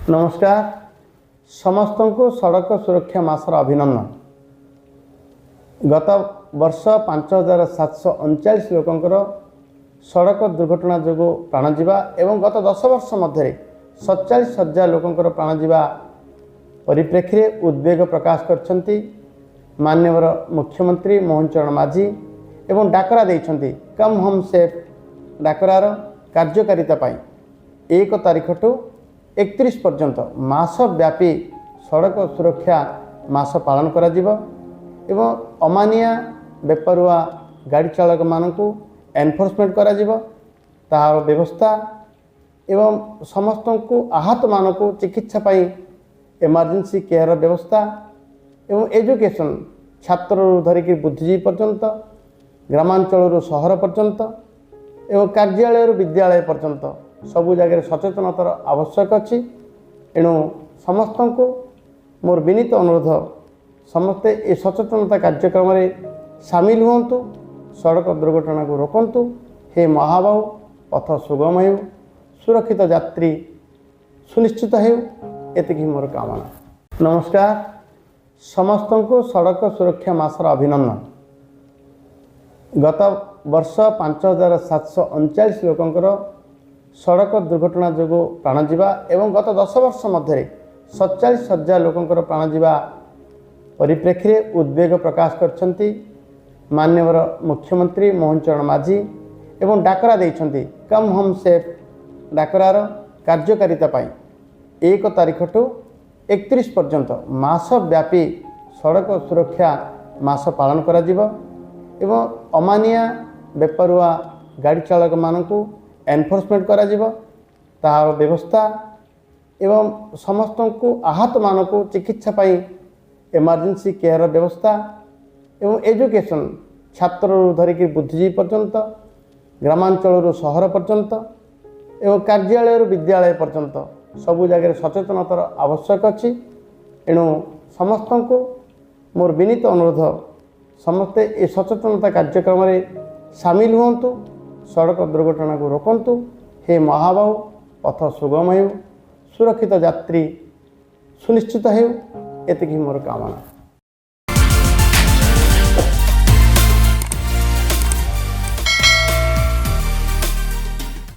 नमस्कार समस्त को सड़क सुरक्षा मासर अभिनंदन। गत वर्ष 5739 लोकंकर सड़क दुर्घटना जो प्राण जीवा एवं गत 10 वर्ष मध्य 47,000 लोकंकर प्राण जीवा परिप्रेक्षी में उद्वेग प्रकाश करछंती माननीय मुख्यमंत्री मोहन चरण माझी एवं डाकरा देइछंती कम होम सेफ डाकरार कार्यकारिता पाई 1 तारिख ठू 31 पर्यंत मास व्यापी सड़क सुरक्षा मास पालन करा जिवो एवं अमानिया बेपरुआ गाड़ी चालक मानकु एनफोर्समेंट करा जिवो तार व्यवस्था एवं समस्त को आहत मानकु चिकित्सा पाई इमरजेंसी केयर व्यवस्था एवं एजुकेशन छात्र धरिकी बुद्धिजीवी पर्यंत ग्रामांचल सहर पर्यंत एवं कार्यालय विद्यालय पर्यंत सबु जगह सचेतनतार आवश्यक अच्छी। एणु समस्त को मोर विनीत अनुरोध समस्ते ये सचेतनता कार्यक्रम में सामिल हुंतु सड़क दुर्घटना को रोकंतु। हे महाबाहु पथ सुगम हो सुरक्षित यात्री सुनिश्चित हो एतिकी मोर कामना। नमस्कार समस्त को सड़क सुरक्षा मासर अभिनंदन। गत वर्ष 5739 लोकंकर सड़क दुर्घटना जो प्राण जीवा एवं गत 10 वर्ष मध्य 47,000 लोकंकर प्राण जीवा परिप्रेक्षी में उद्वेग प्रकाश करछंती माननीय मुख्यमंत्री मोहन चरण माझी एवं डाकरा देइछंती कम होम सेफ डाकरार कार्यकारिता पाई 1 तारिख ठू 31 पर्यंत मास व्यापी सड़क सुरक्षा मास पालन करा जिवो एवं अमानिया बेपरुआ गाड़ी चालक मानकु एनफोर्समेंट करा जिवो तार व्यवस्था एवं समस्त को आहत मानकु चिकित्सा पाई इमरजेंसी केयर व्यवस्था एवं एजुकेशन छात्र धरिकी बुद्धिजीवी पर्यंत ग्रामांचल सहर पर्यंत एवं कार्यालय विद्यालय पर्यंत सबु जगह सचेतनतार आवश्यक अच्छी। एणु समस्त को मोर विनीत अनुरोध समस्ते ये सचेतनता कार्यक्रम में सामिल हुंतु सड़क दुर्घटना को रोकंतु। हे महाबाहु पथ सुगम हो सुरक्षित यात्री सुनिश्चित हो एतिकी मोर कामना।